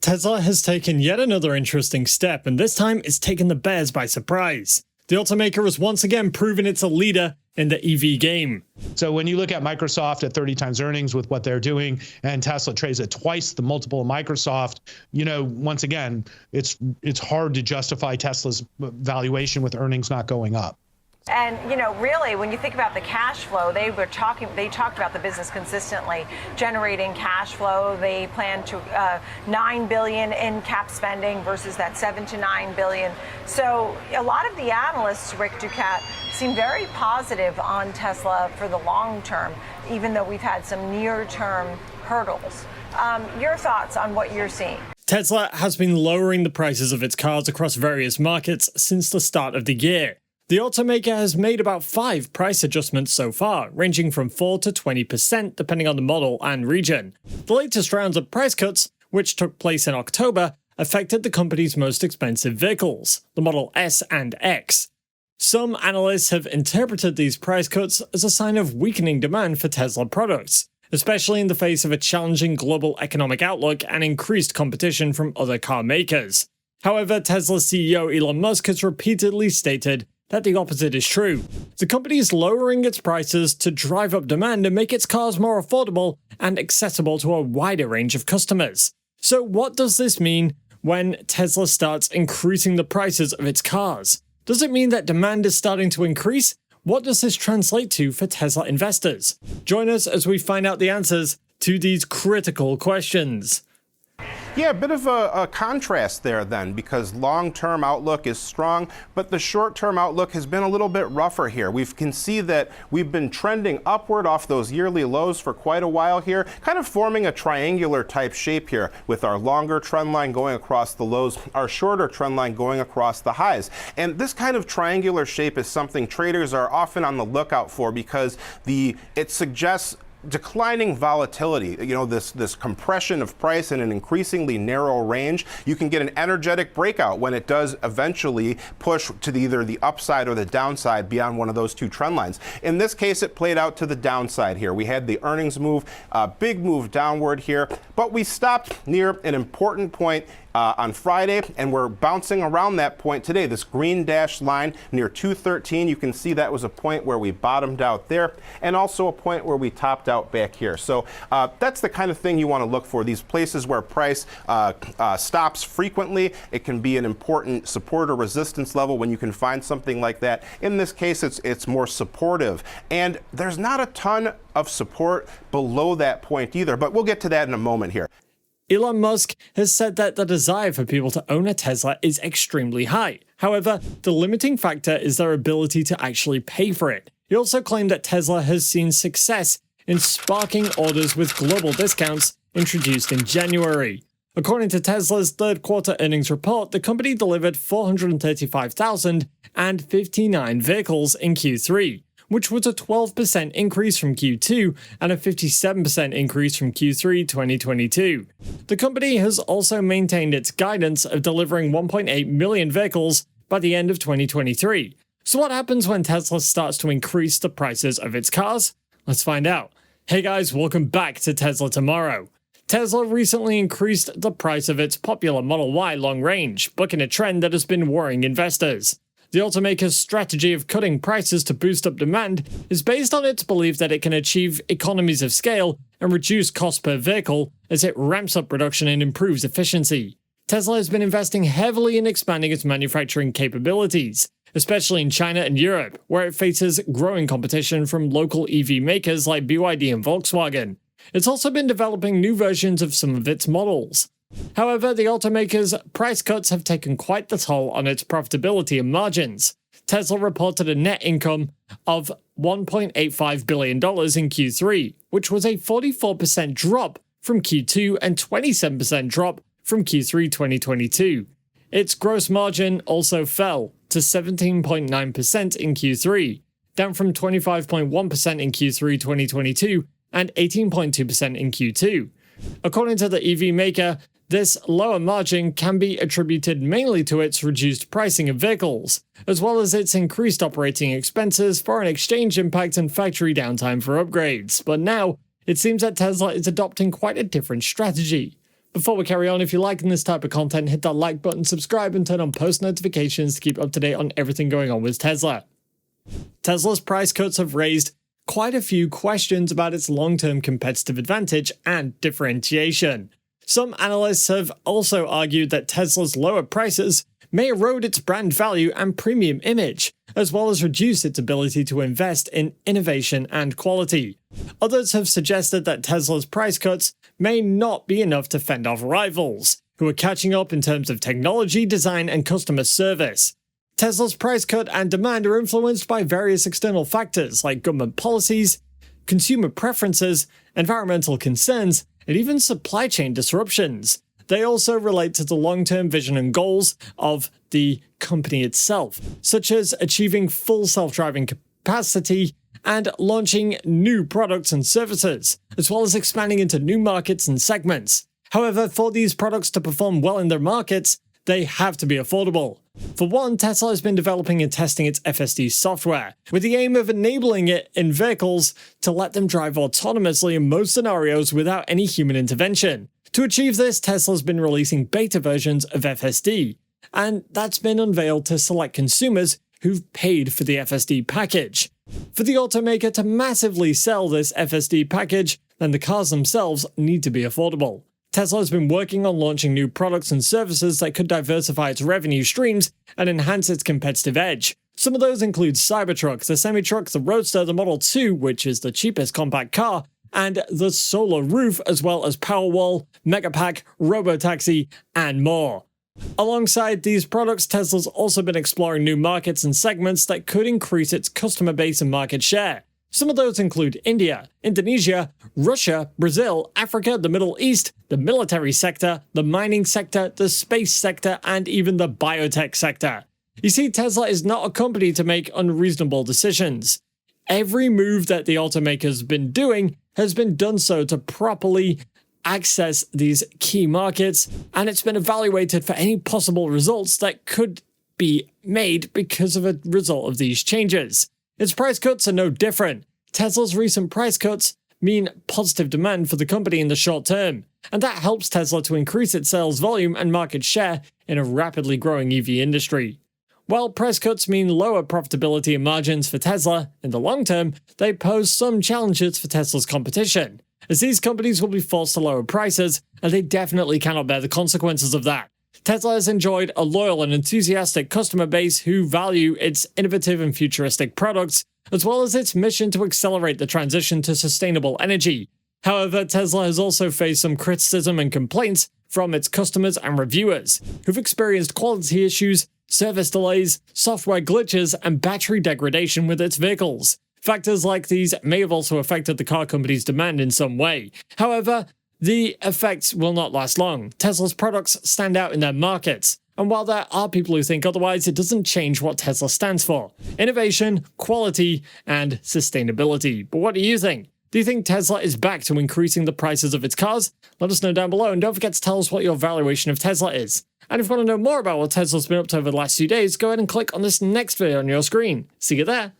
Tesla has taken yet another interesting step, and this time it's taken the bears by surprise. The automaker has once again proven it's a leader in the EV game. So when you look at Microsoft at 30 times earnings with what they're doing, and Tesla trades at twice the multiple of Microsoft, once again, it's hard to justify Tesla's valuation with earnings not going up. And, really, when you think about the cash flow, they talked about the business consistently generating cash flow. They plan to $9 billion in cap spending versus that $7 to $9 billion. So a lot of the analysts, Rick Ducat, seem very positive on Tesla for the long term, even though we've had some near-term hurdles. Your thoughts on what you're seeing? Tesla has been lowering the prices of its cars across various markets since the start of the year. The automaker has made about 5 price adjustments so far, ranging from 4 to 20% depending on the model and region. The latest rounds of price cuts, which took place in October, affected the company's most expensive vehicles, the Model S and X. Some analysts have interpreted these price cuts as a sign of weakening demand for Tesla products, especially in the face of a challenging global economic outlook and increased competition from other car makers. However, Tesla CEO Elon Musk has repeatedly stated that the opposite is true. The company is lowering its prices to drive up demand and make its cars more affordable and accessible to a wider range of customers. So what does this mean when Tesla starts increasing the prices of its cars? Does it mean that demand is starting to increase? What does this translate to for Tesla investors? Join us as we find out the answers to these critical questions. Yeah, a bit of a contrast there then, because long-term outlook is strong, but the short-term outlook has been a little bit rougher here. We can see that we've been trending upward off those yearly lows for quite a while here, kind of forming a triangular type shape here with our longer trend line going across the lows, our shorter trend line going across the highs. And this kind of triangular shape is something traders are often on the lookout for because it suggests declining volatility, this compression of price in an increasingly narrow range. You can get an energetic breakout when it does eventually push to either the upside or the downside beyond one of those two trend lines. In this case, it played out to the downside here. We had the earnings move, big move downward here, but we stopped near an important point on Friday, and we're bouncing around that point today. This green dashed line near 213, you can see that was a point where we bottomed out there, and also a point where we topped out back here. So that's the kind of thing you want to look for, these places where price stops frequently. It can be an important support or resistance level when you can find something like that. In this case, it's more supportive, and there's not a ton of support below that point either, but we'll get to that in a moment here. Elon Musk has said that the desire for people to own a Tesla is extremely high. However, the limiting factor is their ability to actually pay for it. He also claimed that Tesla has seen success in sparking orders with global discounts introduced in January. According to Tesla's third quarter earnings report, the company delivered 435,059 vehicles in Q3, which was a 12% increase from Q2 and a 57% increase from Q3 2022. The company has also maintained its guidance of delivering 1.8 million vehicles by the end of 2023. So what happens when Tesla starts to increase the prices of its cars? Let's find out. Hey guys, welcome back to Tesla Tomorrow. Tesla recently increased the price of its popular Model Y long range, bucking a trend that has been worrying investors. The automaker's strategy of cutting prices to boost up demand is based on its belief that it can achieve economies of scale and reduce cost per vehicle as it ramps up production and improves efficiency. Tesla has been investing heavily in expanding its manufacturing capabilities, especially in China and Europe, where it faces growing competition from local EV makers like BYD and Volkswagen. It's also been developing new versions of some of its models. However, the automaker's price cuts have taken quite the toll on its profitability and margins. Tesla reported a net income of $1.85 billion in Q3, which was a 44% drop from Q2 and 27% drop from Q3 2022. Its gross margin also fell to 17.9% in Q3, down from 25.1% in Q3 2022 and 18.2% in Q2. According to the EV maker, this lower margin can be attributed mainly to its reduced pricing of vehicles, as well as its increased operating expenses, foreign exchange impact, and factory downtime for upgrades. But now, it seems that Tesla is adopting quite a different strategy. Before we carry on, if you're liking this type of content, hit that like button, subscribe, and turn on post notifications to keep up to date on everything going on with Tesla. Tesla's price cuts have raised quite a few questions about its long-term competitive advantage and differentiation. Some analysts have also argued that Tesla's lower prices may erode its brand value and premium image, as well as reduce its ability to invest in innovation and quality. Others have suggested that Tesla's price cuts may not be enough to fend off rivals, who are catching up in terms of technology, design, and customer service. Tesla's price cut and demand are influenced by various external factors like government policies, consumer preferences, environmental concerns, and even supply chain disruptions. They also relate to the long-term vision and goals of the company itself, such as achieving full self-driving capacity and launching new products and services, as well as expanding into new markets and segments. However, for these products to perform well in their markets, they have to be affordable. For one, Tesla has been developing and testing its FSD software, with the aim of enabling it in vehicles to let them drive autonomously in most scenarios without any human intervention. To achieve this, Tesla's been releasing beta versions of FSD, and that's been unveiled to select consumers who've paid for the FSD package. For the automaker to massively sell this FSD package, then the cars themselves need to be affordable. Tesla has been working on launching new products and services that could diversify its revenue streams and enhance its competitive edge. Some of those include Cybertruck, the semi-truck, the Roadster, the Model 2, which is the cheapest compact car, and the Solar Roof, as well as Powerwall, Megapack, Robotaxi, and more. Alongside these products, Tesla's also been exploring new markets and segments that could increase its customer base and market share. Some of those include India, Indonesia, Russia, Brazil, Africa, the Middle East, the military sector, the mining sector, the space sector, and even the biotech sector. You see, Tesla is not a company to make unreasonable decisions. Every move that the automaker's been doing has been done so to properly access these key markets, and it's been evaluated for any possible results that could be made because of a result of these changes. Its price cuts are no different. Tesla's recent price cuts mean positive demand for the company in the short term, and that helps Tesla to increase its sales volume and market share in a rapidly growing EV industry. While price cuts mean lower profitability and margins for Tesla, in the long term, they pose some challenges for Tesla's competition, as these companies will be forced to lower prices, and they definitely cannot bear the consequences of that. Tesla has enjoyed a loyal and enthusiastic customer base who value its innovative and futuristic products, as well as its mission to accelerate the transition to sustainable energy. However, Tesla has also faced some criticism and complaints from its customers and reviewers, who've experienced quality issues, service delays, software glitches, and battery degradation with its vehicles. Factors like these may have also affected the car company's demand in some way. However, the effects will not last long. Tesla's products stand out in their markets, and while there are people who think otherwise, it doesn't change what Tesla stands for: innovation, quality, and sustainability. But what do you think? Do you think Tesla is back to increasing the prices of its cars? Let us know down below, and don't forget to tell us what your valuation of Tesla is. And if you want to know more about what Tesla's been up to over the last few days, go ahead and click on this next video on your screen. See you there.